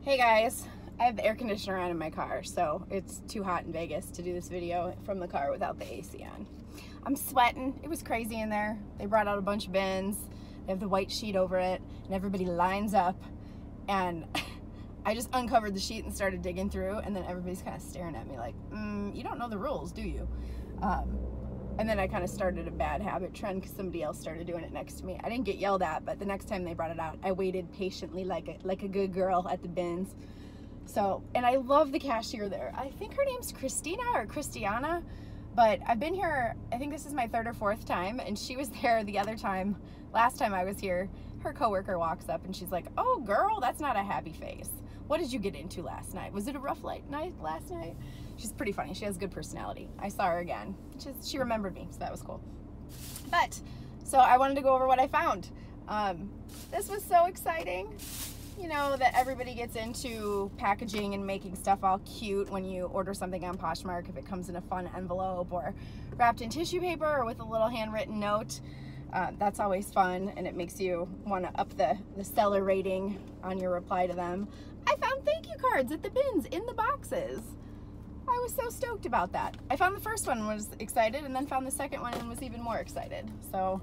Hey guys, I have the air conditioner on in my car, so it's too hot in Vegas to do this video from the car without the AC on. I'm sweating. It was crazy in there. They brought out a bunch of bins. They have the white sheet over it, and everybody lines up. And I just uncovered the sheet and started digging through, and then everybody's kind of staring at me like, you don't know the rules, do you? And then I kind of started a bad habit trend because somebody else started doing it next to me. I didn't get yelled at, but the next time they brought it out, I waited patiently like a good girl at the bins. So, and I love the cashier there. I think her name's Christina or Christiana, but I've been here, I think this is my third or fourth time, and she was there the other time. Last time I was here, her coworker walks up and she's like, "Oh girl, that's not a happy face. What did you get into last night? Was it a rough night last night?" She's pretty funny. She has good personality. I saw her again. She remembered me, so that was cool. But, so I wanted to go over what I found. This was so exciting. You know, that everybody gets into packaging and making stuff all cute when you order something on Poshmark, if it comes in a fun envelope or wrapped in tissue paper or with a little handwritten note. That's always fun, and it makes you want to up the seller rating on your reply to them. I found thank you cards at the bins in the boxes. I was so stoked about that. I found the first one and was excited, and then found the second one and was even more excited. So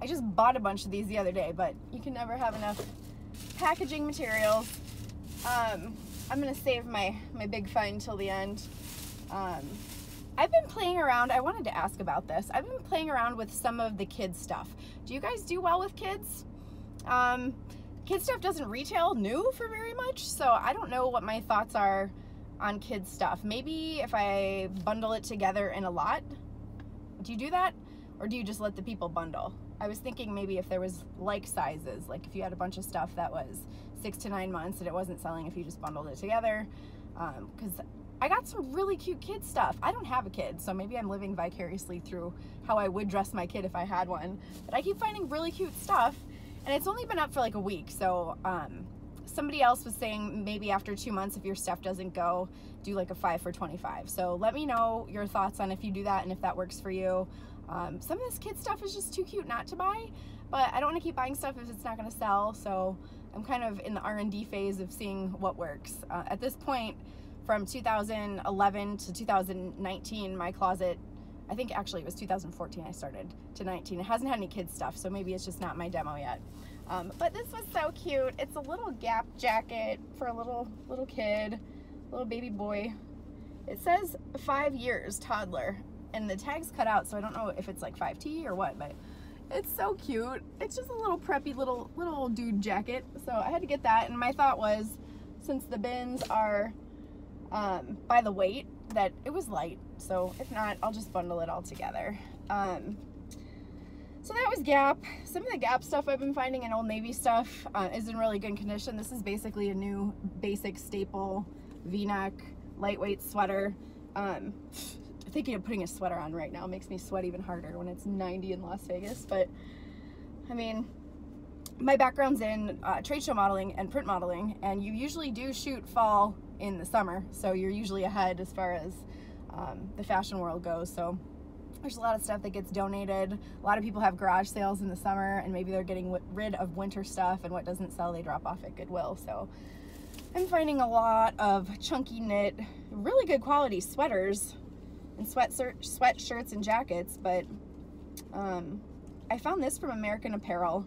I just bought a bunch of these the other day, but you can never have enough packaging materials. I'm gonna save my big find till the end. I've been playing around. I wanted to ask about this. I've been playing around with some of the kids stuff. Do you guys do well with kids? Kids stuff doesn't retail new for very much, so I don't know what my thoughts are on kids stuff. Maybe if I bundle it together in a lot. Do you do that? Or do you just let the people bundle? I was thinking maybe if there was like sizes, like if you had a bunch of stuff that was 6 to 9 months and it wasn't selling, if you just bundled it together. Because I got some really cute kid stuff. I don't have a kid, so maybe I'm living vicariously through how I would dress my kid if I had one. But I keep finding really cute stuff, and it's only been up for like a week. So somebody else was saying maybe after 2 months, if your stuff doesn't go, do like a 5 for 25. So let me know your thoughts on if you do that and if that works for you. Some of this kid stuff is just too cute not to buy, but I don't want to keep buying stuff if it's not going to sell. So I'm kind of in the R&D phase of seeing what works. At this point, from 2011 to 2019, my closet, I think actually it was 2014 I started to 19. It hasn't had any kids stuff, so maybe it's just not my demo yet. But this was so cute. It's a little Gap jacket for a little kid, little baby boy. It says 5 years toddler, and the tag's cut out, so I don't know if it's like 5T or what, but it's so cute. It's just a little preppy little dude jacket, so I had to get that. And my thought was, since the bins are by the weight, that it was light, so if not, I'll just bundle it all together. So that was Gap. Some of the Gap stuff I've been finding in Old Navy stuff is in really good condition. This is basically a new basic staple V-neck lightweight sweater. Thinking of putting a sweater on right now makes me sweat even harder when it's 90 in Las Vegas, but I mean, my background's in trade show modeling and print modeling, and you usually do shoot fall in the summer, so you're usually ahead as far as the fashion world goes. So there's a lot of stuff that gets donated. A lot of people have garage sales in the summer, and maybe they're getting rid of winter stuff, and what doesn't sell they drop off at Goodwill. So I'm finding a lot of chunky knit, really good quality sweaters and sweatshirts and jackets, but I found this from American Apparel.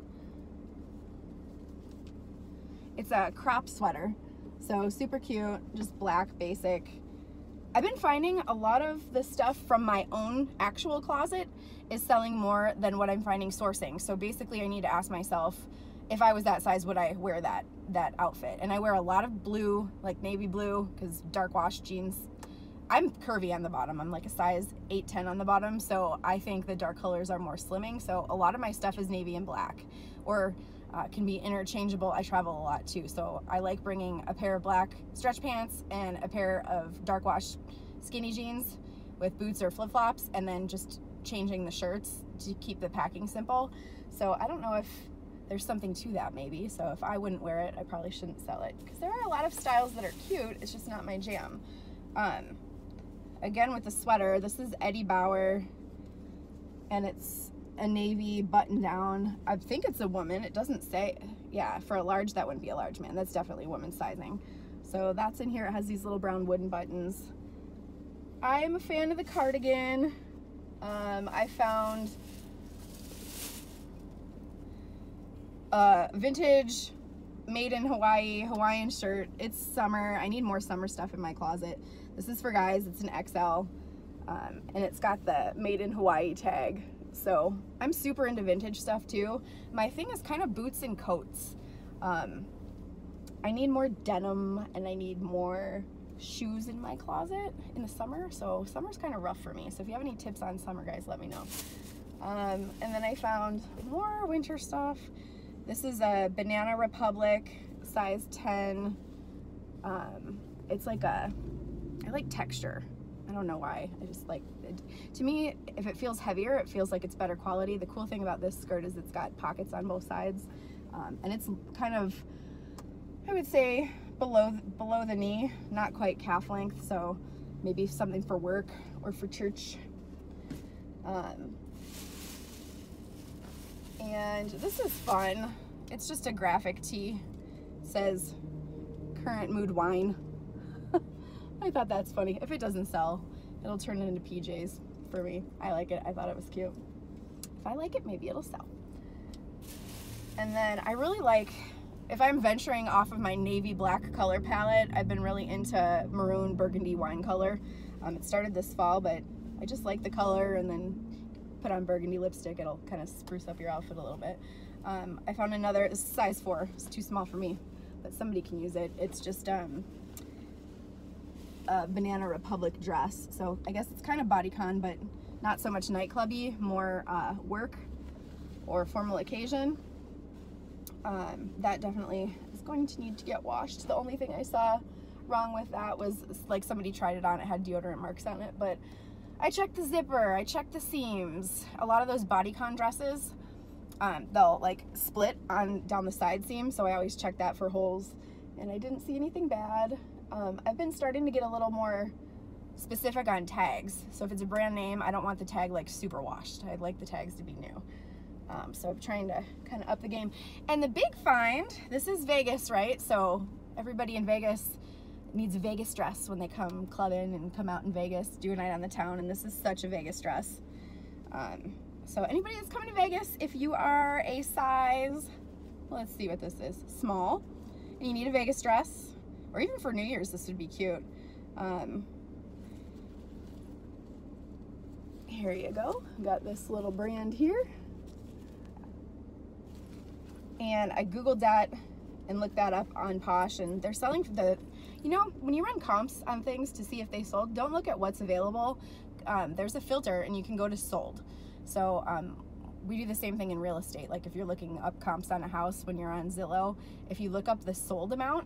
It's a crop sweater, so super cute, just black, basic. I've been finding a lot of the stuff from my own actual closet is selling more than what I'm finding sourcing. So basically I need to ask myself, if I was that size, would I wear that outfit? And I wear a lot of blue, like navy blue, because dark wash jeans. I'm curvy on the bottom. I'm like a size 8-10 on the bottom, so I think the dark colors are more slimming. So a lot of my stuff is navy and black, or can be interchangeable. I travel a lot too, so I like bringing a pair of black stretch pants and a pair of dark wash skinny jeans with boots or flip-flops, and then just changing the shirts to keep the packing simple. So I don't know if there's something to that maybe. So if I wouldn't wear it, I probably shouldn't sell it, because there are a lot of styles that are cute. It's just not my jam. Again with the sweater, this is Eddie Bauer, and it's a navy button down. I think it's a woman. It doesn't say. Yeah, for a large, that wouldn't be a large man. That's definitely women's sizing. So that's in here. It has these little brown wooden buttons. I am a fan of the cardigan. I found vintage made in Hawaii Hawaiian shirt. It's summer. I need more summer stuff in my closet. This is for guys. It's an XL, and it's got the made in Hawaii tag. So I'm super into vintage stuff too. My thing is kind of boots and coats. I need more denim and I need more shoes in my closet in the summer. So summer's kind of rough for me. So if you have any tips on summer, guys, let me know. And then I found more winter stuff. This is a Banana Republic size 10. It's like I like texture. I don't know why. I just like it. To me, if it feels heavier, it feels like it's better quality. The cool thing about this skirt is it's got pockets on both sides. And it's kind of, I would say, below the knee, not quite calf length, so maybe something for work or for church. And this is fun. It's just a graphic tee. It says current mood wine. I thought that's funny. If it doesn't sell, it'll turn it into PJs for me. I like it. I thought it was cute. If I like it, maybe it'll sell. And then I really like, if I'm venturing off of my navy black color palette, I've been really into maroon burgundy wine color. It started this fall, but I just like the color, and then put on burgundy lipstick. It'll kind of spruce up your outfit a little bit. I found another, it's size 4. It's too small for me, but somebody can use it. It's just a Banana Republic dress. So I guess it's kind of bodycon, but not so much nightclubby, more work or formal occasion. That definitely is going to need to get washed. The only thing I saw wrong with that was like somebody tried it on, it had deodorant marks on it, but I checked the zipper, I checked the seams. A lot of those bodycon dresses, they'll like split on down the side seam, so I always check that for holes, and I didn't see anything bad. I've been starting to get a little more specific on tags. So if it's a brand name, I don't want the tag like super washed. I'd like the tags to be new. So I'm trying to kind of up the game. And the big find, this is Vegas, right? So everybody in Vegas needs a Vegas dress when they come clubbing and come out in Vegas, do a night on the town, and this is such a Vegas dress. So anybody that's coming to Vegas, if you are a size, let's see what this is, small, and you need a Vegas dress, or even for New Year's, this would be cute. Here you go. Got this little brand here. And I Googled that and looked that up on Posh, and they're selling the, you know, when you run comps on things to see if they sold, don't look at what's available. There's a filter and you can go to sold. So we do the same thing in real estate. Like if you're looking up comps on a house when you're on Zillow, if you look up the sold amount,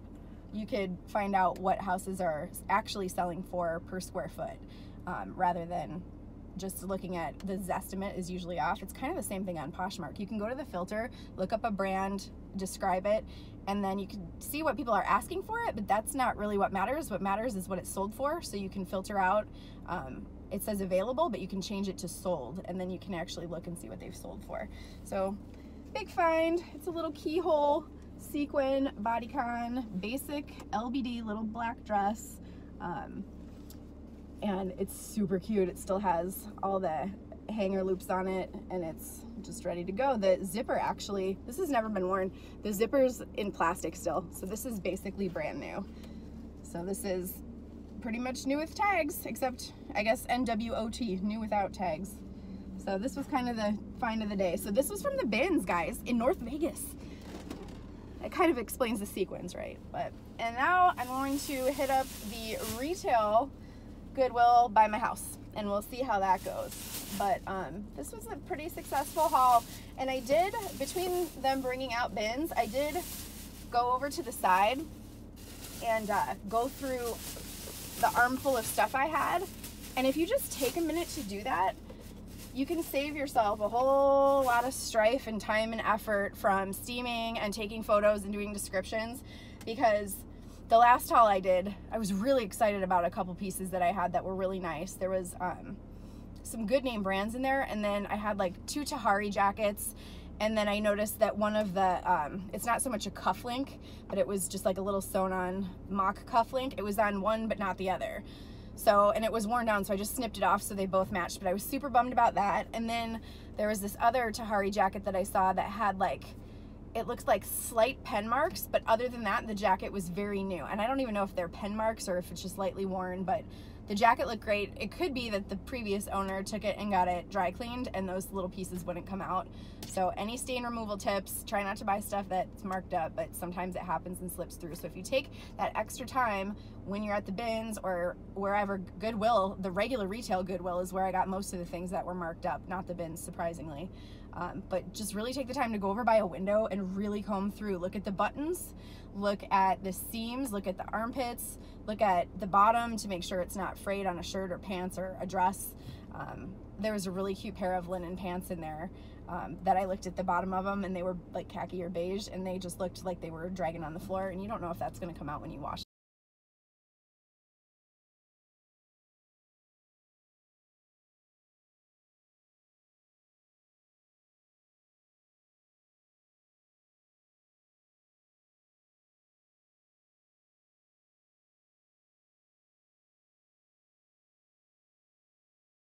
you could find out what houses are actually selling for per square foot, rather than just looking at the Zestimate is usually off. It's kind of the same thing on Poshmark. You can go to the filter, look up a brand, describe it, and then you can see what people are asking for it, but that's not really what matters. What matters is what it's sold for, so you can filter out, it says available, but you can change it to sold, and then you can actually look and see what they've sold for. So, big find. It's a little keyhole, sequin, bodycon, basic LBD little black dress. And it's super cute. It still has all the hanger loops on it, and it's just ready to go. The zipper actually, this has never been worn. The zipper's in plastic still, so this is basically brand new. So this is pretty much new with tags, except I guess NWOT, new without tags. So this was kind of the find of the day. So this was from the bins, guys, in North Vegas. It kind of explains the sequins, right? And now I'm going to hit up the retail Goodwill by my house, and we'll see how that goes. But this was a pretty successful haul, and I did, between them bringing out bins, I did go over to the side and go through the armful of stuff I had. And if you just take a minute to do that, you can save yourself a whole lot of strife and time and effort from steaming and taking photos and doing descriptions, because the last haul I did, I was really excited about a couple pieces that I had that were really nice. There was some good name brands in there, and then I had like 2 Tahari jackets And then I noticed that one of the, it's not so much a cuff link, but it was just like a little sewn on mock cuff link. It was on one, but not the other. So, and it was worn down, so I just snipped it off so they both matched, but I was super bummed about that. And then there was this other Tahari jacket that I saw that had like, it looks like slight pen marks, but other than that, the jacket was very new. And I don't even know if they're pen marks or if it's just lightly worn, but the jacket looked great. It could be that the previous owner took it and got it dry cleaned and those little pieces wouldn't come out. So any stain removal tips, try not to buy stuff that's marked up, but sometimes it happens and slips through. So if you take that extra time when you're at the bins or wherever, Goodwill, the regular retail Goodwill is where I got most of the things that were marked up, not the bins, surprisingly. But just really take the time to go over by a window and really comb through. Look at the buttons, look at the seams, look at the armpits, look at the bottom to make sure it's not frayed on a shirt or pants or a dress. There was a really cute pair of linen pants in there that I looked at the bottom of them, and they were like khaki or beige, and they just looked like they were dragging on the floor, and you don't know if that's going to come out when you wash